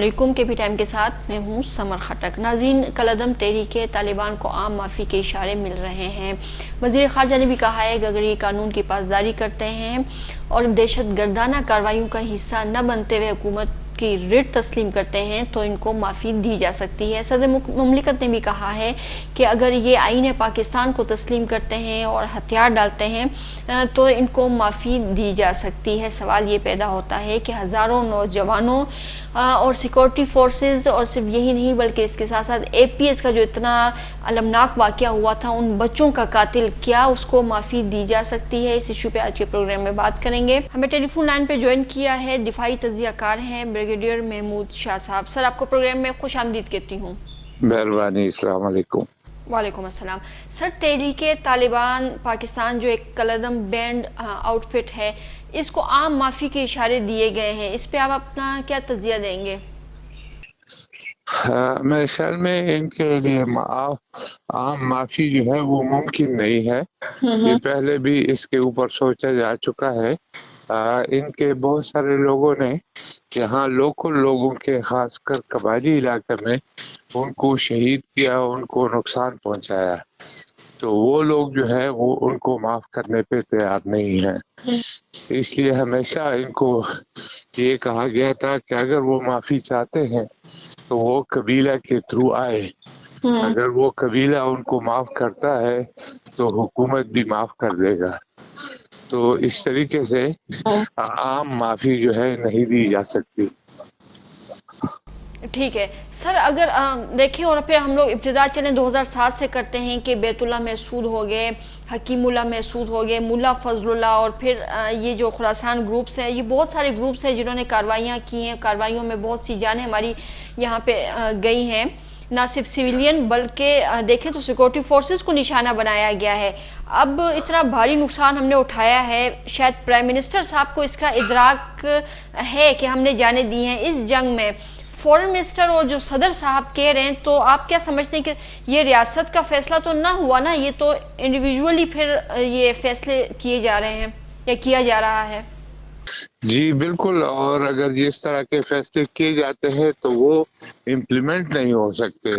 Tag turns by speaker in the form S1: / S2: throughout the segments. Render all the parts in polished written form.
S1: علیکم کے P time کے ساتھ میں ہوں سمر خٹک۔ ناظرین، کالعدم تحریک طالبان کو عام معافی کے اشارے مل رہے ہیں۔ وزیر خارجہ نے بھی کہا ہے کہ اگر یہ قانون کی پاسداری کرتے ہیں اور دہشت گردانہ کارروائیوں کا حصہ نہ بنتے ہوئے حکومت کی رٹ تسلیم کرتے ہیں تو ان کو معافی دی جا سکتی ہے۔ صدر مملکت نے بھی کہا ہے کہ اگر یہ آئین پاکستان کو تسلیم کرتے ہیں اور ہتھیار ڈالتے ہیں تو ان کو معافی دی جا سکتی ہے۔ سوال یہ پیدا ہوتا ہے کہ ہزاروں نوجوانوں اور سیکورٹی فورسز، اور صرف یہی نہیں بلکہ اس کے ساتھ ساتھ اے پی ایس کا جو اتنا المناک واقعہ ہوا تھا، ان بچوں کا قاتل، کیا اس کو معافی دی جا سکتی ہے؟ اس ایشو پہ آج کے پروگرام میں بات کریں گے۔ ہمیں ٹیلی فون لائن پہ جوائن کیا ہے دفاعی تجزیہ کار ہیں بریگیڈیئر محمود شاہ صاحب۔ سر، آپ کو پروگرام میں خوش آمدید کہتی ہوں۔
S2: مہربانی، السلام علیکم۔
S1: وعلیکم السلام۔ سر، تحریک طالبان پاکستان جو ایک کالعدم بینڈ آؤٹ فٹ ہے، اس کو عام معافی کے اشارے دیے گئے ہیں، اس پہ آپ اپنا کیا تجزیہ دیں گے؟
S2: میرے خیال میں ان کے لیے عام معافی جو ہے وہ ممکن نہیں ہے۔ یہ پہلے بھی اس کے اوپر سوچا جا چکا ہے۔ ان کے بہت سارے لوگوں نے یہاں لوکل لوگوں کے، خاص کر قبائلی علاقے میں، ان کو شہید کیا، ان کو نقصان پہنچایا، تو وہ لوگ جو ہے وہ ان کو معاف کرنے پہ تیار نہیں ہیں۔ اس لیے ہمیشہ ان کو یہ کہا گیا تھا کہ اگر وہ معافی چاہتے ہیں تو وہ قبیلہ کے تھرو آئے۔ اگر وہ قبیلہ ان کو معاف کرتا ہے تو حکومت بھی معاف کر دے گا۔ تو اس طریقے سے عام معافی جو ہے نہیں دی جا سکتی۔
S1: ٹھیک ہے سر، اگر دیکھیں اور پھر ہم لوگ ابتدا چلیں 2007 سے کرتے ہیں کہ بیت اللہ محسود ہو گئے، حکیم اللہ محسود ہو گئے، ملا فضل اللہ، اور پھر یہ جو خراسان گروپس ہیں، یہ بہت سارے گروپس ہیں جنہوں نے کارروائیاں کی ہیں۔ کارروائیوں میں بہت سی جانیں ہماری یہاں پہ گئی ہیں، نہ صرف سویلین بلکہ دیکھیں تو سیکورٹی فورسز کو نشانہ بنایا گیا ہے۔ اب اتنا بھاری نقصان ہم نے اٹھایا ہے، شاید پرائم منسٹر صاحب کو اس کا ادراک ہے کہ ہم نے جانیں دی ہیں اس جنگ میں۔ فورن منسٹر اور جو صدر صاحب کہہ رہے ہیں، تو آپ کیا سمجھتے ہیں کہ یہ ریاست کا فیصلہ تو نہ ہوا نا، یہ تو انڈیویجولی پھر یہ فیصلے کیے جا رہے ہیں یا کیا جا رہا ہے؟
S2: جی بالکل، اور اگر اس طرح کے فیصلے کیے جاتے ہیں تو وہ امپلیمنٹ نہیں ہو سکتے۔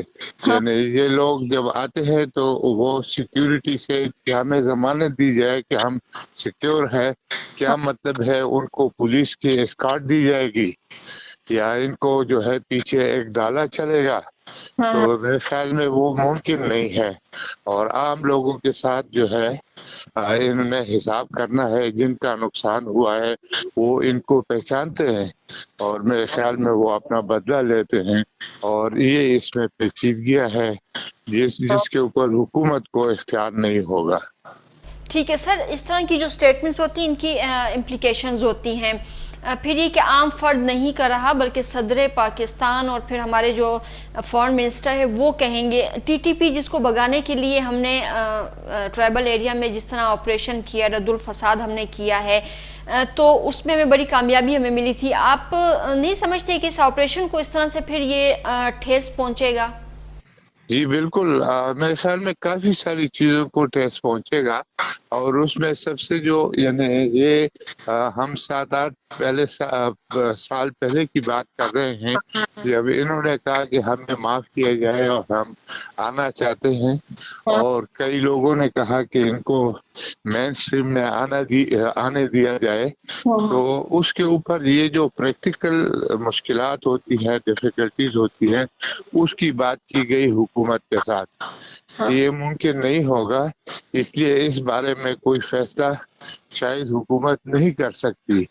S2: یعنی یہ لوگ جب آتے ہیں تو وہ سیکیورٹی سے کہ ہمیں ضمانت دی جائے کہ ہم سیکیور ہے، کیا مطلب ہے؟ ان کو پولیس کی اسکارٹ دی جائے گی یا ان کو جو ہے پیچھے ایک ڈالا چلے گا؟ تو میرے خیال میں وہ ممکن نہیں ہے۔ اور عام لوگوں کے ساتھ جو ہے انہوں نے حساب کرنا ہے، جن کا نقصان ہوا ہے وہ ان کو پہچانتے ہیں اور میرے خیال میں وہ اپنا بدلہ لیتے ہیں، اور یہ اس میں پیچیدگیاں ہے جس کے اوپر حکومت کو اختیار نہیں ہوگا۔
S1: ٹھیک ہے سر، اس طرح کی جو سٹیٹمنٹس ہوتی ہیں ان کی امپلیکیشنز ہوتی ہیں، پھر یہ کہ عام فرد نہیں کر رہا بلکہ صدر پاکستان اور پھر ہمارے جو فورن منسٹر ہے وہ کہیں گے۔ ٹی ٹی پی جس کو بھگانے کے لیے ہم نے ٹرائبل ایریا میں جس طرح آپریشن کیا، رد الفساد ہم نے کیا ہے، تو اس میں ہمیں بڑی کامیابی ہمیں ملی تھی۔ آپ نہیں سمجھتے کہ اس آپریشن کو اس طرح سے پھر یہ ٹھیس پہنچے گا؟
S2: جی بالکل، میرے خیال میں کافی ساری چیزوں کو ٹیسٹ پہنچے گا، اور اس میں سب سے جو یعنی یہ ہم 7-8 سال پہلے کی بات کر رہے ہیں جب انہوں نے کہا کہ ہمیں معاف کیا جائے اور ہم آنا چاہتے ہیں، اور کئی لوگوں نے کہا کہ ان کو مین اسٹریم میں آنے دیا جائے، تو اس کے اوپر یہ جو پریکٹیکل مشکلات ہوتی ہیں، ڈیفیکلٹیز ہوتی ہیں، اس کی بات کی گئی حکومت کے ساتھ۔ یہ ممکن نہیں ہوگا، اس لیے اس بارے میں کوئی فیصلہ شاید حکومت نہیں کر سکتی۔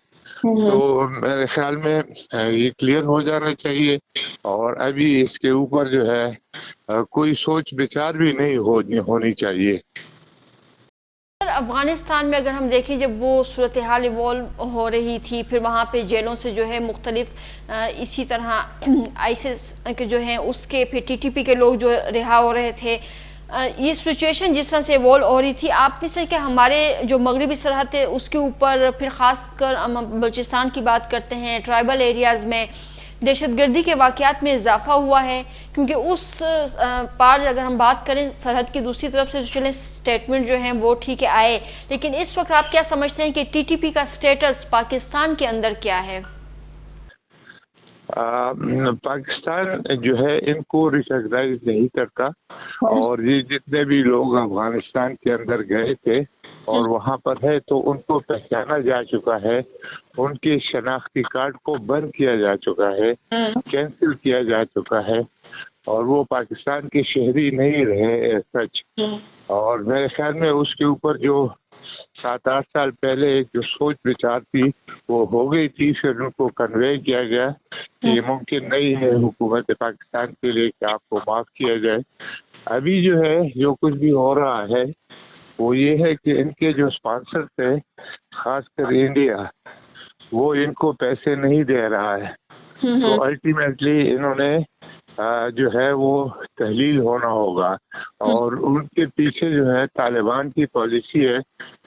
S2: تو میرے خیال میں یہ کلیئر ہو جانا چاہیے، اور ابھی اس کے اوپر جو ہے کوئی سوچ بچار بھی نہیں ہونی چاہیے۔
S1: افغانستان میں اگر ہم دیکھیں، جب وہ صورتحال ایوالو ہو رہی تھی، پھر وہاں پہ جیلوں سے جو ہے مختلف اسی طرح آئیسس کے جو ہیں اس کے، پھر ٹی ٹی پی کے لوگ جو رہا ہو رہے تھے، یہ سچویشن جس طرح سے ایوالو ہو رہی تھی، آپ میں سے کہ ہمارے جو مغربی سرحد ہے اس کے اوپر، پھر خاص کر بلوچستان کی بات کرتے ہیں، ٹرائبل ایریاز میں دہشت گردی کے واقعات میں اضافہ ہوا ہے، کیونکہ اس پار اگر ہم بات کریں سرحد کی دوسری طرف سے، چلیں سٹیٹمنٹ جو ہیں وہ ٹھیک ہے آئے، لیکن اس وقت آپ کیا سمجھتے ہیں کہ ٹی ٹی پی کا سٹیٹس پاکستان کے اندر کیا ہے؟
S2: پاکستان جو ہے ان کو ریکگنائز نہیں کرتا، اور یہ جتنے بھی لوگ افغانستان کے اندر گئے تھے اور وہاں پر ہے تو ان کو پہچانا جا چکا ہے، ان کے شناختی کارڈ کو بند کیا جا چکا ہے، کینسل کیا جا چکا ہے، اور وہ پاکستان کے شہری نہیں رہے سچ۔ اور میرے خیال میں اس کے اوپر جو 7-8 سال پہلے جو سوچ بچار تھی وہ ہو گئی تھی، پھر ان کو کنوے کیا گیا کہ یہ ممکن نہیں ہے حکومت پاکستان کے لیے کہ آپ کو معاف کیا جائے۔ ابھی جو ہے جو کچھ بھی ہو رہا ہے وہ یہ ہے کہ ان کے جو اسپانسر تھے، خاص کر انڈیا، وہ ان کو پیسے نہیں دے رہا ہے، تو الٹیمیٹلی انہوں نے جو ہے وہ تحلیل ہونا ہوگا، اور ان کے پیچھے جو ہے طالبان کی پالیسی ہے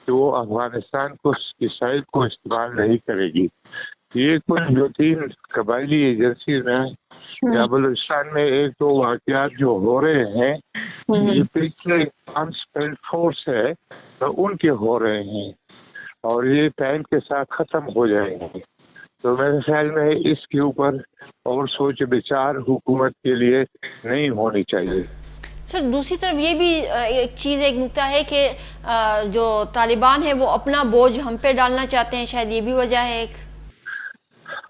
S2: کہ وہ افغانستان کو اسرائیل کو استعمال نہیں کرے گی۔ یہ کچھ 2-3 قبائلی ایجنسی میں یا بلوچستان میں 1-2 واقعات جو ہو رہے ہیں، یہ پچھلے انسپیلڈ فورس ہے تو ان کے ہو رہے ہیں، اور یہ ٹائم کے ساتھ ختم ہو جائیں گے۔ تو میرے خیال میں اس کے اوپر اور سوچ بچار حکومت کے لیے نہیں ہونی چاہیے۔
S1: سر دوسری طرف یہ بھی ایک چیز، ایک نکتہ ہے کہ جو طالبان ہے وہ اپنا بوجھ ہم پہ ڈالنا چاہتے ہیں، شاید یہ بھی وجہ ہے ایک۔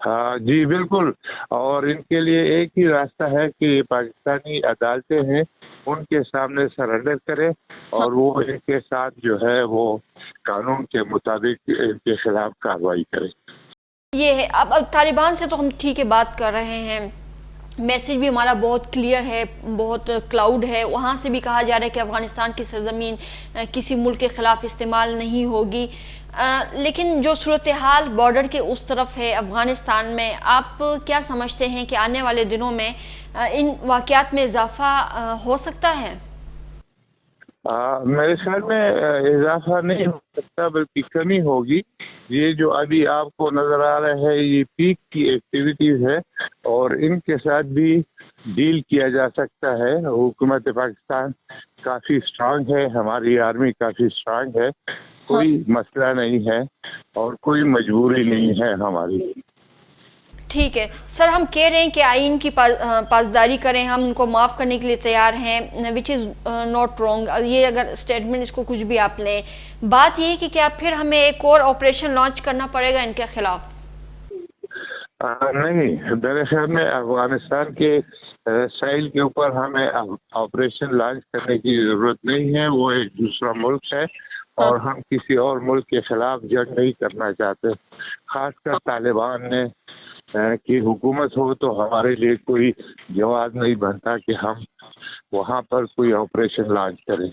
S2: ہاں جی بالکل، اور ان کے لیے ایک ہی راستہ ہے کہ یہ پاکستانی عدالتیں ہیں ان کے سامنے سرنڈر کرے، اور وہ ان کے ساتھ جو ہے وہ قانون کے مطابق ان کے خلاف کارروائی کرے۔
S1: یہ ہے اب طالبان سے تو ہم ٹھیک ہے بات کر رہے ہیں، میسج بھی ہمارا بہت کلیئر ہے، بہت کلاؤڈ ہے، وہاں سے بھی کہا جا رہا ہے کہ افغانستان کی سرزمین کسی ملک کے خلاف استعمال نہیں ہوگی، لیکن جو صورتحال بارڈر کے اس طرف ہے افغانستان میں، آپ کیا سمجھتے ہیں کہ آنے والے دنوں میں ان واقعات میں اضافہ ہو سکتا ہے؟
S2: میرے خیال میں اضافہ نہیں ہو سکتا بلکہ کمی ہوگی۔ یہ جو ابھی آپ کو نظر آ رہا ہے یہ پیک کی ایکٹیویٹیز ہے، اور ان کے ساتھ بھی ڈیل کیا جا سکتا ہے۔ حکومت پاکستان کافی اسٹرانگ ہے، ہماری آرمی کافی اسٹرانگ ہے، کوئی مسئلہ نہیں ہے اور کوئی مجبوری نہیں ہے ہماری۔
S1: ٹھیک ہے سر، ہم کہہ رہے ہیں کہ آئین کی پاسداری کریں، ہم ان کو معاف کرنے کے لیے تیار ہیں، وچ از ناٹ رانگ، یہ اگر اسٹیٹمنٹ اس کو کچھ بھی آپ لیں، بات یہ ہے کہ کیا پھر ہمیں ایک اور آپریشن لانچ کرنا پڑے گا ان کے خلاف؟
S2: نہیں، میرے خیال میں افغانستان کے ساحل کے اوپر ہمیں آپریشن لانچ کرنے کی ضرورت نہیں ہے، وہ ایک دوسرا ملک ہے، اور ہم کسی اور ملک کے خلاف جنگ نہیں کرنا چاہتے۔ خاص کر طالبان نے کی حکومت ہو تو ہمارے لیے کوئی جواز نہیں بنتا کہ ہم وہاں پر کوئی آپریشن لانچ کریں۔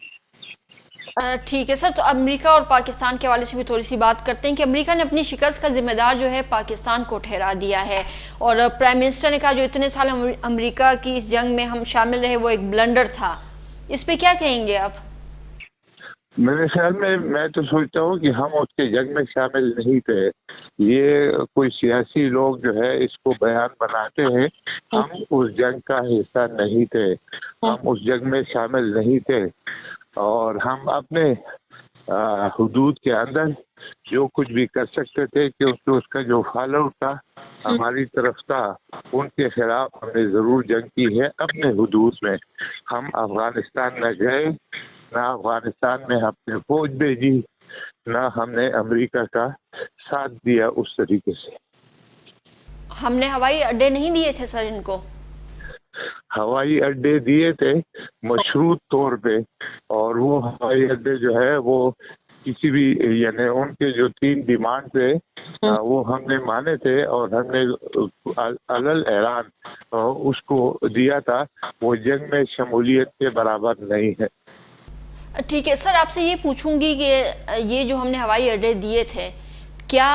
S1: ٹھیک ہے سر، تو امریکہ اور پاکستان کے حوالے سے بھی تھوڑی سی بات کرتے ہیں کہ امریکہ نے اپنی شکست کا ذمہ دار جو ہے پاکستان کو ٹھہرا دیا ہے، اور پرائم منسٹر نے کہا جو اتنے سال امریکہ کی اس جنگ میں ہم شامل رہے وہ ایک بلنڈر تھا، اس پہ کیا کہیں گے آپ؟
S2: میرے خیال میں تو سوچتا ہوں کہ ہم اس کے جنگ میں شامل نہیں تھے، یہ کوئی سیاسی لوگ جو ہے اس کو بیان بناتے ہیں، ہم اس جنگ کا حصہ نہیں تھے، ہم اس جنگ میں شامل نہیں تھے، اور ہم اپنے حدود کے اندر جو کچھ بھی کر سکتے تھے کیونکہ اس کا جو فال آؤٹ تھا ہماری طرف تھا، ان کے خلاف ہم نے ضرور جنگ کی ہے اپنے حدود میں۔ ہم افغانستان نہ گئے، نہ افغانستان میں اپنے فوج بھیجی، نہ ہم نے امریکہ کا ساتھ دیا اس طریقے سے۔
S1: ہم نے ہوائی اڈے نہیں دیے تھے سر ان کو؟
S2: ہوائی اڈے دیے تھے مشروط طور پہ، اور وہ ہوائی اڈے جو ہے وہ کسی بھی یعنی ان کے جو 3 ڈیمانڈ تھے وہ ہم نے مانے تھے، اور ہم نے علل اعلان اس کو دیا تھا، وہ جنگ میں شمولیت کے برابر نہیں ہے۔
S1: ٹھیک ہے سر، آپ سے یہ پوچھوں گی کہ یہ جو ہم نے ہوائی اڈے دیے تھے، کیا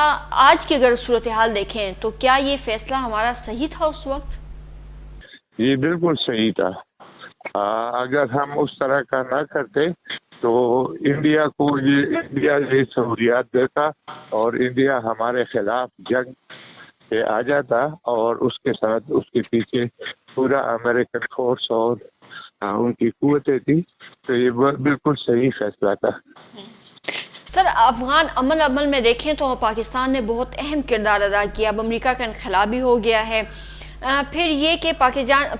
S1: آج کی اگر صورتحال دیکھیں تو کیا یہ فیصلہ ہمارا صحیح تھا اس وقت؟
S2: یہ بالکل صحیح تھا، اگر ہم اس طرح کا نہ کرتے تو انڈیا کو یہ سہولیات دیتا اور انڈیا ہمارے خلاف جنگ سے آ جاتا، اور اس کے ساتھ اس کے پیچھے پورا امریکن فورس اور ان کی قوتیں تھی، تو یہ بالکل صحیح فیصلہ تھا۔
S1: سر افغان عمل میں دیکھیں تو پاکستان نے بہت اہم کردار ادا کیا، اب امریکہ کا انخلا بھی ہو گیا ہے، پھر یہ کہ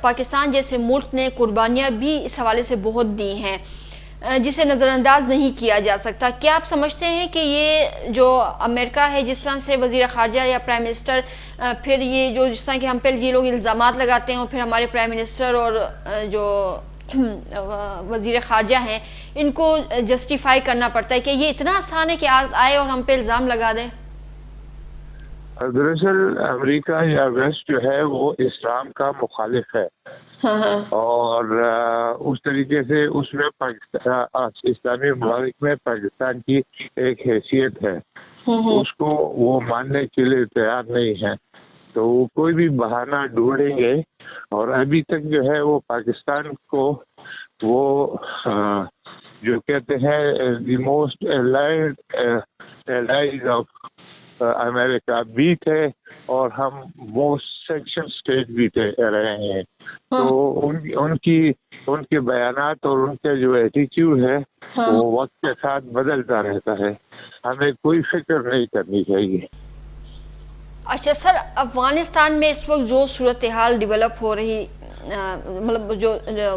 S1: پاکستان جیسے ملک نے قربانیاں بھی اس حوالے سے بہت دی ہیں جسے نظر انداز نہیں کیا جا سکتا. کیا آپ سمجھتے ہیں کہ یہ جو امریکہ ہے جس طرح سے وزیر خارجہ یا پرائم منسٹر پھر یہ جو جس طرح کہ ہم پہ یہ لوگ الزامات لگاتے ہیں اور پھر ہمارے پرائم منسٹر اور جو وزیر خارجہ ہیں ان کو جسٹیفائی کرنا پڑتا ہے کہ یہ اتنا آسان ہے کہ آئے اور ہم پہ الزام لگا دیں؟
S2: دراصل امریکہ یا ویسٹ جو ہے وہ اسلام کا مخالف ہے اور اس طریقے سے اس میں اسلامی ممالک میں پاکستان کی ایک حیثیت ہے، اس کو وہ ماننے کے لیے تیار نہیں ہے، تو وہ کوئی بھی بہانہ ڈھونڈیں گے. اور ابھی تک جو ہے وہ پاکستان کو وہ جو کہتے ہیں the most allied of America بھی تھے اور ہم موسٹ سیکشن اسٹیٹ بھی رہے ہیں. تو ان کے بیانات اور ان کا جو ایٹیٹیوڈ ہے وہ وقت کے ساتھ بدلتا رہتا ہے، ہمیں کوئی فکر نہیں کرنی چاہیے.
S1: اچھا سر، افغانستان میں اس وقت جو صورتحال ڈیولپ ہو رہی مطلب جو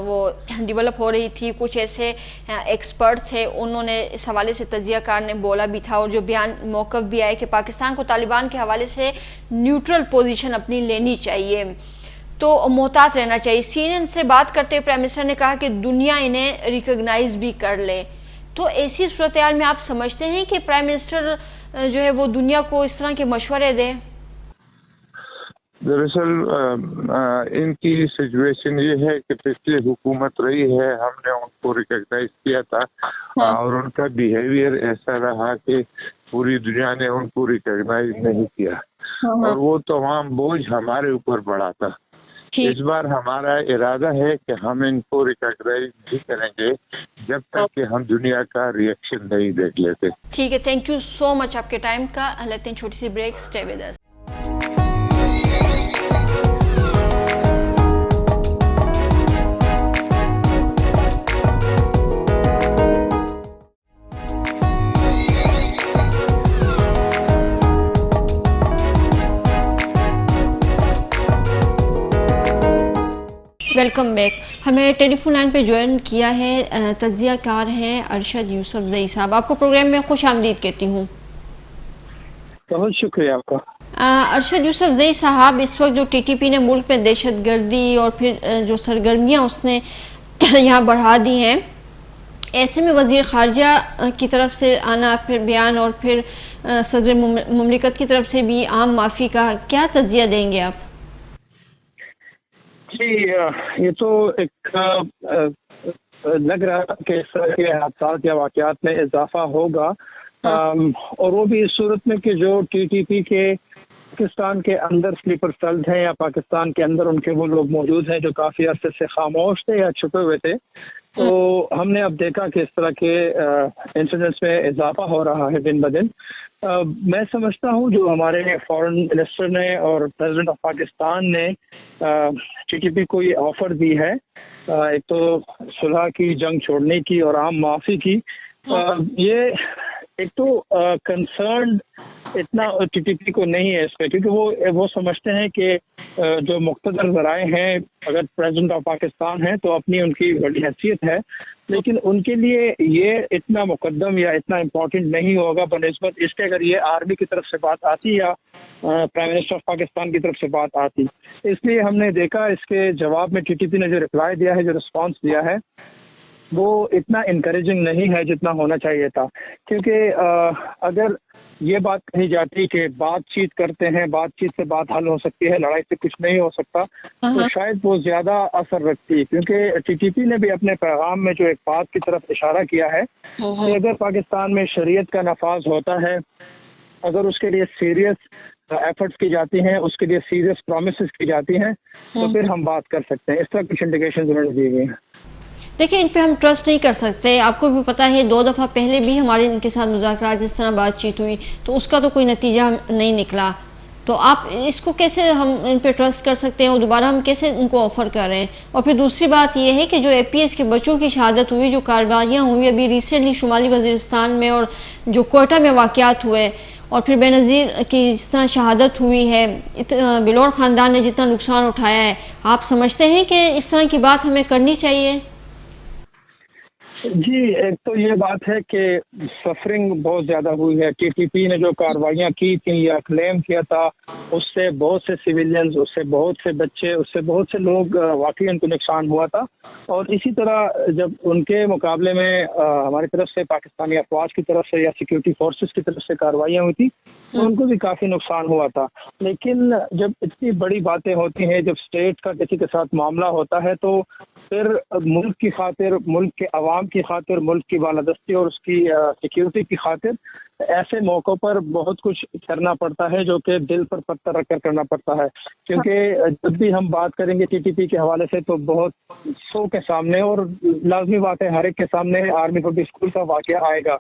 S1: وہ ڈیولپ ہو رہی تھی، کچھ ایسے ایکسپرٹ تھے انہوں نے اس حوالے سے تجزیہ کار نے بولا بھی تھا اور جو بیان موقف بھی آئے کہ پاکستان کو طالبان کے حوالے سے نیوٹرل پوزیشن اپنی لینی چاہیے، تو محتاط رہنا چاہیے. CNN سے بات کرتے ہوئے پرائم منسٹر نے کہا کہ دنیا انہیں ریکگنائز بھی کر لے. تو ایسی صورتحال میں آپ سمجھتے ہیں کہ پرائم منسٹر جو ہے وہ دنیا کو اس طرح کے مشورے دے؟
S2: دراصل ان کی سچویشن یہ ہے کہ پچھلی حکومت رہی ہے، ہم نے ان کو ریکگنائز کیا تھا اور ان کا بیہیویئر ایسا رہا کہ پوری دنیا نے ان کو ریکگنائز نہیں کیا اور وہ تمام بوجھ ہمارے اوپر پڑا تھا. اس بار ہمارا ارادہ ہے کہ ہم ان کو ریکگنائز نہیں کریں گے جب تک کہ ہم دنیا کا ریئیکشن نہیں دیکھ لیتے.
S1: ٹھیک ہے، تھینک یو سو مچ آپ کے ٹائم کا. لیتے ہیں چھوٹی سی break, stay with us. Welcome back. ہمیں ٹیلی فون لائن پہ جوائن کیا ہے تجزیہ کار ہیں ارشد یوسف زئی صاحب. آپ کو پروگرام میں خوش آمدید کہتی ہوں.
S3: بہت شکریہ آپ کا.
S1: ارشد یوسف زئی صاحب، اس وقت جو ٹی ٹی پی نے ملک میں دہشت گردی اور پھر جو سرگرمیاں اس نے یہاں بڑھا دی ہیں، ایسے میں وزیر خارجہ کی طرف سے آنا پھر بیان اور پھر صدر مملکت کی طرف سے بھی عام معافی کا، کیا تجزیہ دیں گے آپ؟
S3: جی، یہ تو ایک لگ رہا تھا کہ اس طرح کے حادثات یا واقعات میں اضافہ ہوگا، اور وہ بھی اس صورت میں کہ جو ٹی ٹی پی کے پاکستان کے اندر سلیپر سیلز ہیں یا پاکستان کے اندر ان کے وہ لوگ موجود ہیں جو کافی عرصے سے خاموش تھے یا چھپے ہوئے تھے. تو ہم نے اب دیکھا کہ اس طرح کے انسیڈنٹس میں اضافہ ہو رہا ہے دن بدن. میں سمجھتا ہوں جو ہمارے فارن منسٹر نے اور پریزیڈنٹ آف پاکستان نے ٹی ٹی پی کو یہ آفر دی ہے، ایک تو صلح کی، جنگ چھوڑنے کی اور عام معافی کی، یہ ایک تو کنسرنڈ اتنا ٹی ٹی پی کو نہیں ہے اس پہ، کیونکہ وہ سمجھتے ہیں کہ جو مقتدر ذرائع ہیں اگر پریزیڈنٹ آف پاکستان ہیں تو اپنی ان کی بڑی حیثیت ہے، لیکن ان کے لیے یہ اتنا مقدم یا اتنا امپورٹنٹ نہیں ہوگا بنسبت اس کے اگر یہ آرمی کی طرف سے بات آتی یا پرائم منسٹر آف پاکستان کی طرف سے بات آتی. اس لیے ہم نے دیکھا اس کے جواب میں ٹی ٹی پی نے جو رپلائی دیا ہے، جو رسپانس دیا ہے، وہ اتنا انکریجنگ نہیں ہے جتنا ہونا چاہیے تھا. کیونکہ اگر یہ بات کہی جاتی کہ بات چیت کرتے ہیں، بات چیت سے بات حل ہو سکتی ہے، لڑائی سے کچھ نہیں ہو سکتا، تو شاید وہ زیادہ اثر رکھتی. کیونکہ ٹی ٹی پی نے بھی اپنے پیغام میں جو ایک بات کی طرف اشارہ کیا ہے کہ اگر پاکستان میں شریعت کا نفاذ ہوتا ہے، اگر اس کے لیے سیریس ایفرٹس کی جاتی ہیں، اس کے لیے سیریس پرومسز کی جاتی ہیں، تو پھر ہم بات کر سکتے ہیں. اس طرح کچھ انڈیکیشنز انہوں نے دی ہوئی ہیں.
S1: دیکھیں، ان پہ ہم ٹرسٹ نہیں کر سکتے. آپ کو بھی پتہ ہے 2 دفعہ پہلے بھی ہمارے ان کے ساتھ مذاکرات جس طرح بات چیت ہوئی تو اس کا تو کوئی نتیجہ نہیں نکلا. تو آپ اس کو کیسے ہم ان پہ ٹرسٹ کر سکتے ہیں اور دوبارہ ہم کیسے ان کو آفر کر رہے ہیں؟ اور پھر دوسری بات یہ ہے کہ جو اے پی ایس کے بچوں کی شہادت ہوئی، جو کارروائیاں ہوئی ابھی ریسنٹلی شمالی وزیرستان میں اور جو کوئٹہ میں واقعات ہوئے، اور پھر بے نظیر کی جس طرح شہادت ہوئی ہے، بلور خاندان نے جتنا نقصان اٹھایا ہے، آپ سمجھتے ہیں کہ اس طرح کی بات ہمیں کرنی چاہیے؟
S3: جی، ایک تو یہ بات ہے کہ سفرنگ بہت زیادہ ہوئی ہے. ٹی ٹی پی نے جو کارروائیاں کی تھیں یا کلیم کیا تھا، اس سے بہت سے سویلینز، اس سے بہت سے بچے، اس سے بہت سے لوگ واقعی ان کو نقصان ہوا تھا. اور اسی طرح جب ان کے مقابلے میں ہماری طرف سے، پاکستانی افواج کی طرف سے یا سیکیورٹی فورسز کی طرف سے کارروائیاں ہوئی تھی، تو ان کو بھی کافی نقصان ہوا تھا. لیکن جب اتنی بڑی باتیں ہوتی ہیں، جب اسٹیٹ کا کسی کے ساتھ معاملہ ہوتا ہے، تو پھر ملک کی خاطر، ملک کے عوام کی خاطر، ملک کی بالادستی اور اس کی سیکیورٹی کی خاطر ایسے موقعوں پر بہت کچھ کرنا پڑتا ہے، جو کہ دل پر پتھر رکھ کر کرنا پڑتا ہے. کیونکہ جب بھی ہم بات کریں گے ٹی ٹی پی کے حوالے سے، تو بہت سو کے سامنے، اور لازمی بات ہے ہر ایک کے سامنے، آرمی پبلک اسکول کا واقعہ آئے گا.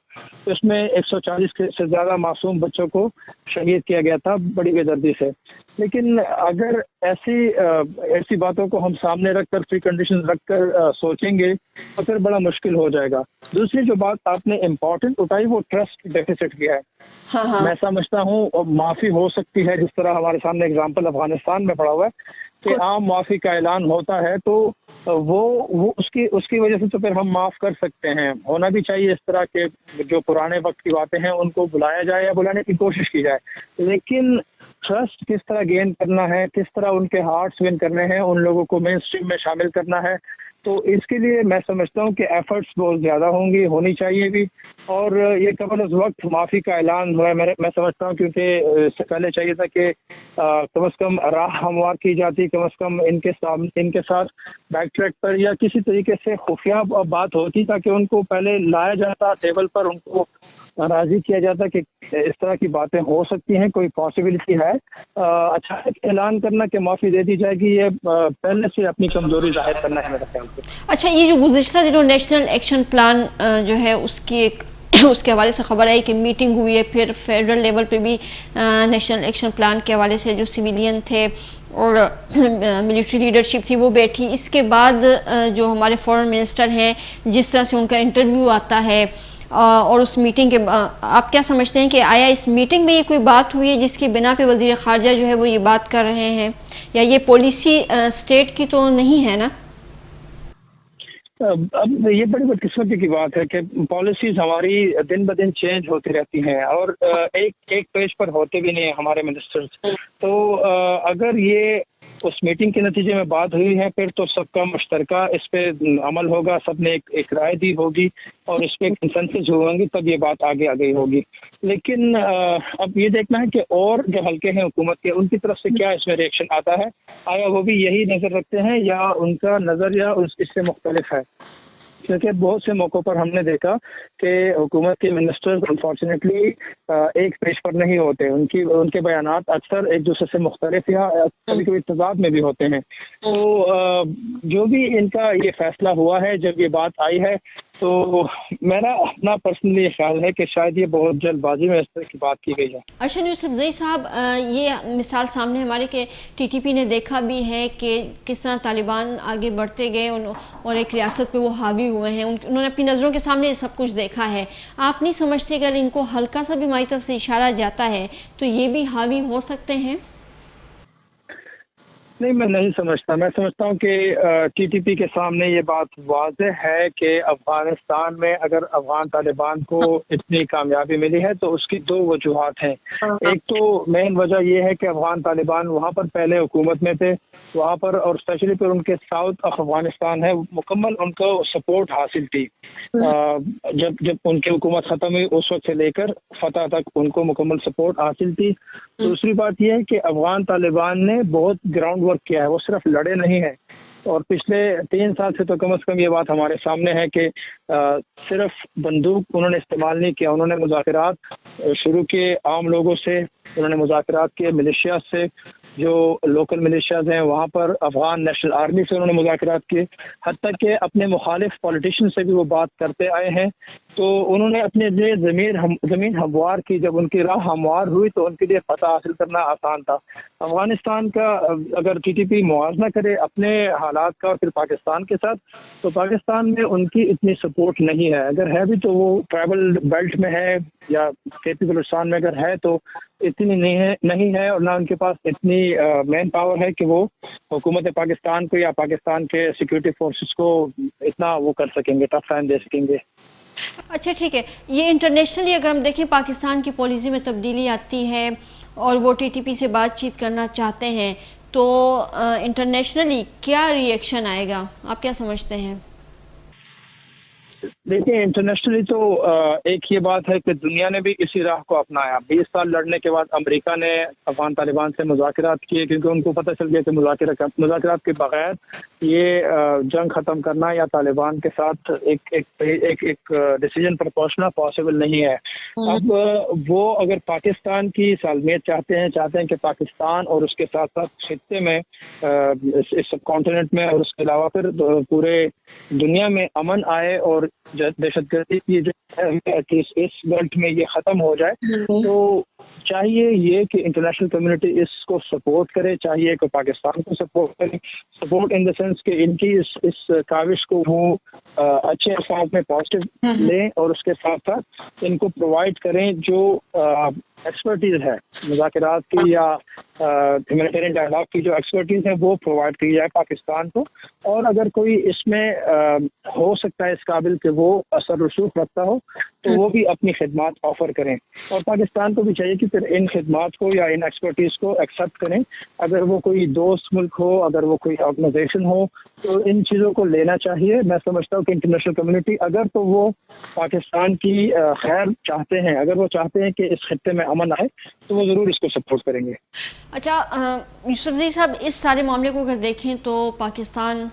S3: اس میں 140 سے زیادہ معصوم بچوں کو شہید کیا گیا تھا بڑی بے دردی سے. لیکن اگر ایسی باتوں کو ہم سامنے رکھ کر، پری کنڈیشن رکھ کر سوچیں گے، تو پھر بڑا مشکل ہو جائے گا. دوسری جو بات آپ نے امپورٹنٹ اٹھائی، وہ ٹرسٹ ڈیفیسٹ کی ہے. میں سمجھتا ہوں معافی ہو سکتی ہے، جس طرح ہمارے سامنے اگزامپل افغانستان میں پڑا ہوا ہے کہ عام معافی کا اعلان ہوتا ہے، تو وہ اس کی وجہ سے تو پھر ہم معاف کر سکتے ہیں. ہونا بھی چاہیے اس طرح کے جو پرانے وقت کی باتیں ہیں ان کو بلایا جائے یا بلانے کی کوشش کی جائے. لیکن ٹرسٹ کس طرح گین کرنا ہے، کس طرح ان کے ہارٹس ون کرنے ہیں، ان لوگوں کو مین اسٹریم میں شامل کرنا ہے، تو اس کے لیے میں سمجھتا ہوں کہ ایفرٹس بہت زیادہ ہونی چاہیے بھی. اور یہ قبل از وقت معافی کا اعلان ہوا ہے، میں سمجھتا ہوں، کیونکہ اس سے پہلے چاہیے تھا کہ کم از کم راہ ہموار کی جاتی، کم از کم ان کے ساتھ بیک ٹریک پر یا کسی طریقے سے خفیہ بات ہوتی، تاکہ ان کو پہلے لایا جاتا ٹیبل پر، ان کو راضی کیا جاتا کہ اس طرح کی باتیں ہو سکتی ہیں، کوئی پاسبلٹی ہے. اچانک اعلان کرنا کہ معافی دے دی جائے گی، یہ پہلے سے اپنی کمزوری ظاہر کرنا ہے میرے خیال سے.
S1: اچھا، یہ جو گزشتہ دنوں نیشنل ایکشن پلان جو ہے اس کے حوالے سے خبر آئی کہ میٹنگ ہوئی ہے، پھر فیڈرل لیول پہ بھی نیشنل ایکشن پلان کے حوالے سے جو سویلین تھے اور ملٹری لیڈرشپ تھی وہ بیٹھی. اس کے بعد جو ہمارے فورن منسٹر ہیں، جس طرح سے ان کا انٹرویو آتا ہے، اور اس میٹنگ کے آپ کیا سمجھتے ہیں کہ آیا اس میٹنگ میں یہ کوئی بات ہوئی ہے جس کی بنا پہ وزیر خارجہ جو ہے وہ یہ بات کر رہے ہیں، یا یہ پالیسی اسٹیٹ کی تو نہیں ہے نا؟
S3: اب یہ بڑی بدقسمتی کی بات ہے کہ پالیسیز ہماری دن بدن چینج ہوتی رہتی ہیں، اور ایک پیج پر ہوتے بھی نہیں ہمارے منسٹرز. تو اگر یہ اس میٹنگ کے نتیجے میں بات ہوئی ہے، پھر تو سب کا مشترکہ اس پہ عمل ہوگا، سب نے ایک رائے دی ہوگی اور اس پہ کنسنسس ہوں گی، تب یہ بات آگے آ گئی ہوگی. لیکن اب یہ دیکھنا ہے کہ اور جو حلقے ہیں حکومت کے، ان کی طرف سے کیا اس میں ریئیکشن آتا ہے. آیا وہ بھی یہی نظر رکھتے ہیں یا ان کا نظریہ اس سے مختلف ہے؟ کیونکہ بہت سے موقعوں پر ہم نے دیکھا کہ حکومت کے منسٹرز انفارچونیٹلی ایک پیج پر نہیں ہوتے، ان کے بیانات اکثر ایک دوسرے سے مختلف یا کبھی کبھی تضاد میں بھی ہوتے ہیں. تو جو بھی ان کا یہ فیصلہ ہوا ہے، جب یہ بات آئی ہے، تو میرا اپنا پرسنلی یہ خیال ہے کہ شاید یہ بہت جلد بازی میں اس طرح کی بات کی گئی ہے.
S1: ارشد یوسف زئی صاحب، یہ مثال سامنے ہمارے کہ ٹی ٹی پی نے دیکھا بھی ہے کہ کس طرح طالبان آگے بڑھتے گئے اور ایک ریاست پہ وہ حاوی ہوئے ہیں، انہوں نے اپنی نظروں کے سامنے یہ سب کچھ دیکھا ہے. آپ نہیں سمجھتے اگر ان کو ہلکا سا بھی ہماری طرف سے اشارہ جاتا ہے تو یہ بھی حاوی ہو سکتے ہیں؟
S3: نہیں، میں نہیں سمجھتا. میں سمجھتا ہوں کہ ٹی ٹی پی کے سامنے یہ بات واضح ہے کہ افغانستان میں اگر افغان طالبان کو اتنی کامیابی ملی ہے تو اس کی دو وجوہات ہیں. ایک تو مین وجہ یہ ہے کہ افغان طالبان وہاں پر پہلے حکومت میں تھے، وہاں پر، اور اسپیشلی پھر ان کے ساؤتھ آف افغانستان ہے، مکمل ان کو سپورٹ حاصل تھی. جب ان کی حکومت ختم ہوئی اس وقت سے لے کر فتح تک ان کو مکمل سپورٹ حاصل تھی. دوسری بات یہ ہے کہ افغان طالبان نے بہت گراؤنڈ ورک کیا ہے، وہ صرف لڑے نہیں ہیں. اور پچھلے 3 سال سے تو کم از کم یہ بات ہمارے سامنے ہے کہ صرف بندوق انہوں نے استعمال نہیں کیا، انہوں نے مذاکرات شروع کیے عام لوگوں سے، انہوں نے مذاکرات کیے ملیشیا سے، جو لوکل ملیشیاز ہیں وہاں پر افغان نیشنل آرمی سے انہوں نے مذاکرات کیے، حتیٰ کہ اپنے مخالف پولیٹیشین سے بھی وہ بات کرتے آئے ہیں. تو انہوں نے اپنے لیے زمین ہموار کی. جب ان کی راہ ہموار ہوئی تو ان کے لیے فتح حاصل کرنا آسان تھا. افغانستان کا اگر ٹی ٹی پی موازنہ کرے اپنے حالات کا اور پھر پاکستان کے ساتھ، تو پاکستان میں ان کی اتنی سپورٹ نہیں ہے. اگر ہے بھی تو وہ ٹرائبل بیلٹ میں ہے، یا کے پی بلوچستان میں اگر ہے تو اتنی نہیں ہے، اور نہ ان کے پاس اتنی مین پاور ہے کہ وہ حکومت پاکستان کو یا پاکستان کے سیکورٹی فورسز کو اتنا وہ کر سکیں گے، ٹف ٹائم دے سکیں گے.
S1: اچھا ٹھیک ہے، یہ انٹرنیشنلی اگر ہم دیکھیں پاکستان کی پالیسی میں تبدیلی آتی ہے اور وہ ٹی ٹی پی سے بات چیت کرنا چاہتے ہیں تو انٹرنیشنلی کیا ری ایکشن آئے گا؟ آپ کیا سمجھتے ہیں؟
S3: دیکھیں انٹرنیشنلی تو ایک یہ بات ہے کہ دنیا نے بھی اسی راہ کو اپنایا. 20 سال لڑنے کے بعد امریکہ نے افغان طالبان سے مذاکرات کیے، کیونکہ ان کو پتہ چل گیا کہ مذاکرات کے بغیر یہ جنگ ختم کرنا یا طالبان کے ساتھ ایک ڈیسیجن پر پہنچنا پاسبل نہیں ہے. اب وہ اگر پاکستان کی سالمیت چاہتے ہیں کہ پاکستان اور اس کے ساتھ ساتھ خطے میں، اس سب کانٹیننٹ میں اور اس کے علاوہ پھر پورے دنیا میں امن آئے اور دہشت گردی کی جو اس بیلٹ میں یہ ختم ہو جائے، تو چاہیے یہ کہ انٹرنیشنل کمیونٹی اس کو سپورٹ کرے، چاہیے کہ پاکستان کو سپورٹ کرے. سپورٹ ان دا سینس کہ ان کی اس کاوش کو وہ اچھے الفاظ میں پازیٹیو لیں، اور اس کے ساتھ ساتھ ان کو پرووائڈ کریں جو ایکسپرٹیز ہے مذاکرات کی یا ہیومینیٹیرین ڈائلاگ کی، جو ایکسپرٹیز ہے وہ پرووائڈ کی جائے پاکستان کو. اور اگر کوئی اس میں ہو سکتا ہے اس قابل کہ وہ اثر رسوخ رکھتا ہو تو وہ بھی اپنی خدمات آفر کریں. اور پاکستان کو بھی چاہیے کہ پھر ان خدمات کو یا ان ایکسپرٹیز کو ایکسیپٹ کریں. اگر وہ کوئی دوست ملک ہو، اگر وہ کوئی آرگنائزیشن ہو، تو ان چیزوں کو لینا چاہیے. میں سمجھتا ہوں کہ انٹرنیشنل کمیونٹی اگر تو وہ پاکستان کی خیر چاہتے ہیں، اگر وہ چاہتے ہیں کہ اس خطے میں امن آئے، تو وہ ضرور اس کو سپورٹ کریں گے.
S1: اچھا یوسفزئی صاحب، اس سارے معاملے کو اگر دیکھیں تو پاکستان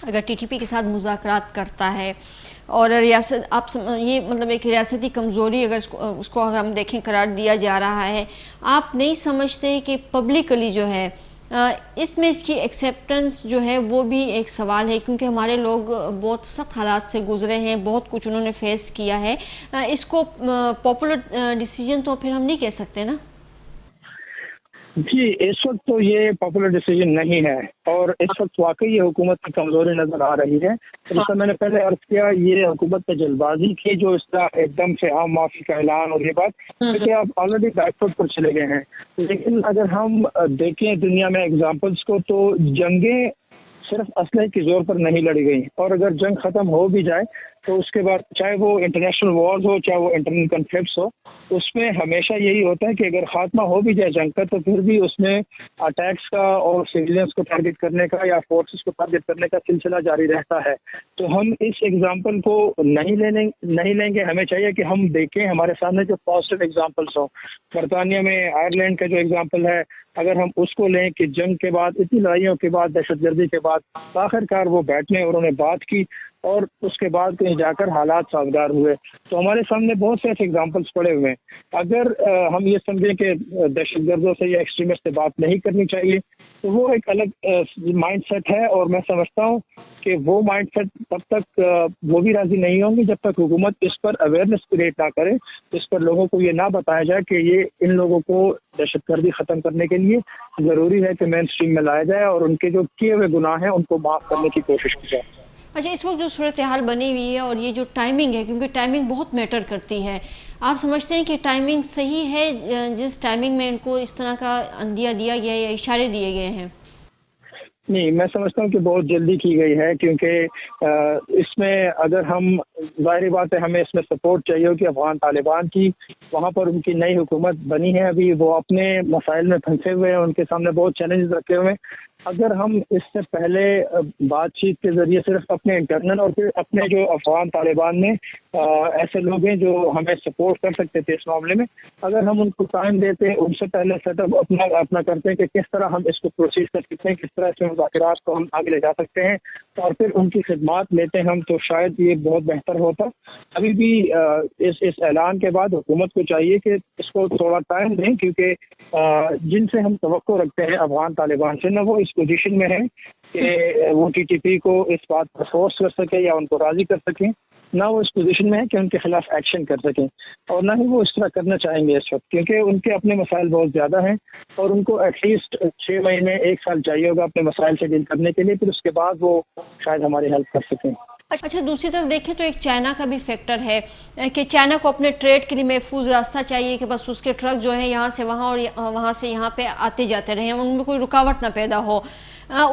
S1: اگر ٹی ٹی پی کے ساتھ مذاکرات کرتا ہے اور ریاست یہ مطلب ایک ریاستی کمزوری اگر اس کو ہم دیکھیں قرار دیا جا رہا ہے، آپ نہیں سمجھتے کہ پبلکلی جو ہے اس میں اس کی ایکسیپٹنس جو ہے وہ بھی ایک سوال ہے؟ کیونکہ ہمارے لوگ بہت سخت حالات سے گزرے ہیں، بہت کچھ انہوں نے فیس کیا ہے. اس کو پاپولر ڈیسیجن تو پھر ہم نہیں کہہ سکتے نا.
S3: جی، اس وقت تو یہ پاپولر ڈیسیجن نہیں ہے، اور اس وقت واقعی یہ حکومت کی کمزوری نظر آ رہی ہے. جیسا میں نے پہلے عرض کیا، یہ حکومت نے جلد بازی کی جو اس طرح ایک دم سے عام معافی کا اعلان، اور یہ بات کہ آپ آلریڈی بیک فٹ پر چلے گئے ہیں. لیکن اگر ہم دیکھیں دنیا میں اگزامپلس کو، تو جنگیں صرف اسلحے کی زور پر نہیں لڑی گئی، اور اگر جنگ ختم ہو بھی جائے تو اس کے بعد چاہے وہ انٹرنیشنل وارز ہو، چاہے وہ انٹرنل کنفلکٹس ہو، اس میں ہمیشہ یہی ہوتا ہے کہ اگر خاتمہ ہو بھی جائے جنگ کا، تو پھر بھی اس میں اٹیکس کا اور سویلینس کو ٹارگٹ کرنے کا یا فورسز کو ٹارگٹ کرنے کا سلسلہ جاری رہتا ہے. تو ہم اس ایگزامپل کو نہیں لیں گے. ہمیں چاہیے کہ ہم دیکھیں ہمارے سامنے جو پازیٹیو ایگزامپلس ہوں. برطانیہ میں آئرلینڈ کا جو ایگزامپل ہے، اگر ہم اس کو لیں کہ جنگ کے بعد، اتنی لڑائیوں کے بعد، دہشت گردی کے بعد آخر کار وہ بیٹھنے اور انہوں نے بات کی، اور اس کے بعد کہیں جا کر حالات سازگار ہوئے. تو ہمارے سامنے بہت سے ایسے ایگزامپلس پڑے ہوئے ہیں. اگر ہم یہ سمجھیں کہ دہشت گردوں سے یا ایکسٹریمسٹ سے بات نہیں کرنی چاہیے، تو وہ ایک الگ مائنڈ سیٹ ہے، اور میں سمجھتا ہوں کہ وہ مائنڈ سیٹ تب تک وہ بھی راضی نہیں ہوں گے جب تک حکومت اس پر اویئرنیس کریٹ نہ کرے، اس پر لوگوں کو یہ نہ بتایا جائے کہ یہ ان لوگوں کو دہشت گردی ختم کرنے کے لیے ضروری ہے کہ مین اسٹریم میں لایا جائے، اور ان کے جو کیے ہوئے گناہ ہیں ان کو معاف کرنے کی کوشش کی جائے.
S1: اچھا، اس وقت جو صورتحال بنی ہوئی ہے اور یہ جو ٹائمنگ ہے، کیونکہ ٹائمنگ بہت میٹر کرتی ہے، آپ سمجھتے ہیں کہ ٹائمنگ صحیح ہے جس ٹائمنگ میں ان کو اس طرح کا اندیا دیا گیا ہے یا اشارے دیے گئے ہیں؟
S3: نہیں، میں سمجھتا ہوں کہ بہت جلدی کی گئی ہے، کیونکہ اس میں اگر ہم، ظاہری بات ہے ہمیں اس میں سپورٹ چاہیے ہو کہ افغان طالبان کی، وہاں پر ان کی نئی حکومت بنی ہے، ابھی وہ اپنے مسائل میں پھنسے ہوئے ہیں، ان کے سامنے بہت چیلنجز رکھے ہوئے ہیں. اگر ہم اس سے پہلے بات چیت کے ذریعے صرف اپنے انٹرنل اور پھر اپنے جو افغان طالبان میں ایسے لوگ ہیں جو ہمیں سپورٹ کر سکتے تھے اس معاملے میں، اگر ہم ان کو ٹائم دیتے ہیں، ان سے پہلے سیٹ اپ اپنا کرتے ہیں کہ کس طرح ہم اس کو پروسیس کر سکتے ہیں، کس طرح اس میں مذاکرات کو ہم آگے لے جا سکتے ہیں، اور پھر ان کی خدمات لیتے ہم تو شاید یہ بہت بہتر ہوتا. ابھی بھی اس اعلان کے بعد حکومت کو چاہیے کہ اس کو تھوڑا ٹائم دیں، کیونکہ جن سے ہم توقع رکھتے ہیں افغان طالبان سے، نہ وہ اس پوزیشن میں ہے کہ وہ ٹی ٹی پی کو اس بات پر فورس کر سکے یا ان کو راضی کر سکیں، نہ وہ اس پوزیشن میں ہے کہ ان کے خلاف ایکشن کر سکیں، اور نہ ہی وہ اس طرح کرنا چاہیں گے اس وقت، کیونکہ ان کے اپنے مسائل بہت زیادہ ہیں اور ان کو ایٹ لیسٹ 6 مہینے 1 سال چاہیے ہوگا اپنے مسائل سے ڈیل کرنے کے لیے، پھر اس کے بعد وہ شاید ہماری ہیلپ کر سکیں.
S1: اچھا، دوسری طرف دیکھیں تو ایک چائنا کا بھی فیکٹر ہے کہ چائنا کو اپنے ٹریڈ کے لیے محفوظ راستہ چاہیے کہ بس اس کے ٹرک جو ہیں یہاں سے وہاں اور وہاں سے یہاں پہ آتے جاتے رہیں، ان میں کوئی رکاوٹ نہ پیدا ہو.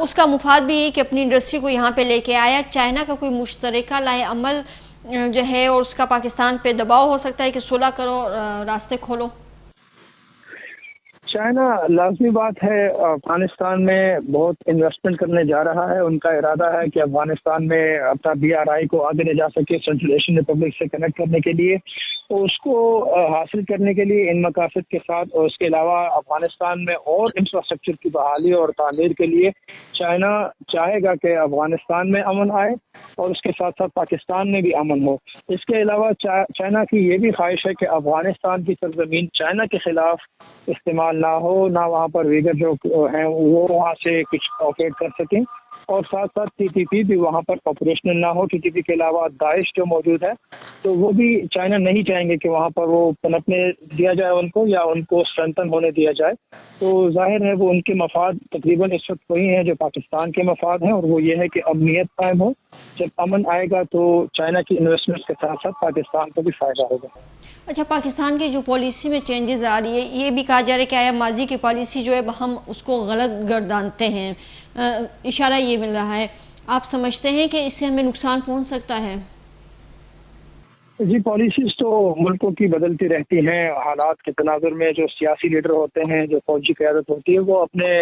S1: اس کا مفاد بھی یہ کہ اپنی انڈسٹری کو یہاں پہ لے کے آیا. چائنا کا کوئی مشترکہ لائے عمل جو ہے اور اس کا پاکستان پہ دباؤ ہو سکتا ہے کہ صلح کرو، راستے کھولو.
S3: چائنا لازمی بات ہے افغانستان میں بہت انویسٹمنٹ کرنے جا رہا ہے. ان کا ارادہ ہے کہ افغانستان میں اپنا BRI کو آگے لے جا سکے سینٹرل ایشین ریپبلک سے کنیکٹ کرنے کے لیے. تو اس کو حاصل کرنے کے لیے ان مقاصد کے ساتھ اور اس کے علاوہ افغانستان میں اور انفراسٹرکچر کی بحالی اور تعمیر کے لیے چائنا چاہے گا کہ افغانستان میں امن آئے اور اس کے ساتھ ساتھ پاکستان میں بھی امن ہو. اس کے علاوہ چائنا کی یہ بھی خواہش ہے کہ افغانستان کی سرزمین چائنا کے خلاف استعمال نہ ہو، نہ وہاں پر دیگر جو ہیں وہ وہاں سے کچھ آپریٹ کر سکیں، اور ساتھ ساتھ TTP بھی وہاں پر آپریشنل نہ ہو. TTP کے علاوہ داعش جو موجود ہے تو وہ بھی چائنا نہیں چاہیں گے کہ وہاں پر وہ پنپنے دیا جائے ان کو یا ان کو اسٹرینتھن ہونے دیا جائے. تو ظاہر ہے وہ ان کے مفاد تقریباً اس وقت وہی ہیں جو پاکستان کے مفاد ہیں، اور وہ یہ ہے کہ امنیت قائم ہو. جب امن آئے گا تو چائنا کی انویسٹمنٹ کے ساتھ ساتھ پاکستان کو بھی فائدہ ہوگا.
S1: اچھا، پاکستان کی جو پالیسی میں چینجز آ رہی ہے، یہ بھی کہا جا رہا ہے کہ آیا ماضی کی پالیسی جو ہے ہم اس کو غلط گردانتے ہیں، اشارہ یہ مل رہا ہے. آپ سمجھتے ہیں کہ اس سے ہمیں نقصان پہنچ سکتا ہے؟
S3: جی، پالیسیز تو ملکوں کی بدلتی رہتی ہیں. حالات کے تناظر میں جو سیاسی لیڈر ہوتے ہیں، جو فوجی قیادت ہوتی ہے، وہ اپنے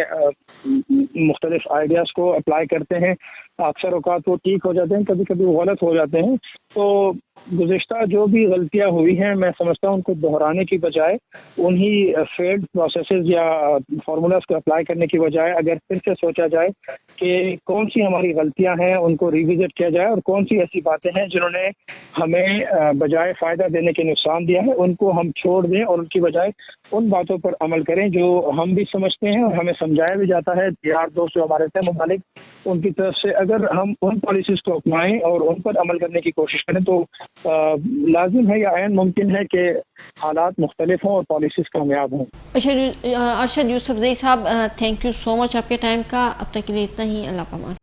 S3: مختلف آئیڈیاز کو اپلائی کرتے ہیں. اکثر اوقات وہ ٹھیک ہو جاتے ہیں، کبھی کبھی وہ غلط ہو جاتے ہیں. تو گزشتہ جو بھی غلطیاں ہوئی ہیں میں سمجھتا ہوں ان کو دہرانے کی بجائے انہی فیلڈ پروسیسز یا فارمولاز کو اپلائی کرنے کی بجائے اگر پھر سے سوچا جائے کہ کون سی ہماری غلطیاں ہیں ان کو ریوزٹ کیا جائے، اور کون سی ایسی باتیں ہیں جنہوں نے ہمیں بجائے فائدہ دینے کے نقصان دیا ہے، ان کو ہم چھوڑ دیں اور ان کی بجائے ان باتوں پر عمل کریں جو ہم بھی سمجھتے ہیں اور ہمیں سمجھایا بھی جاتا ہے یار دوست جو ہمارے تھے ممالک ان کی طرف سے. اگر ہم ان پالیسیز کو اپنائیں اور ان پر عمل کرنے کی کوشش کریں تو لازم ہے یا عین ممکن ہے کہ حالات مختلف ہوں اور پالیسیز کامیاب ہوں.
S1: ارشد یوسف زئی صاحب، تھینک یو سو مچ آپ کے ٹائم کا. اب تک کے لیے اتنا ہی. اللہ پامان.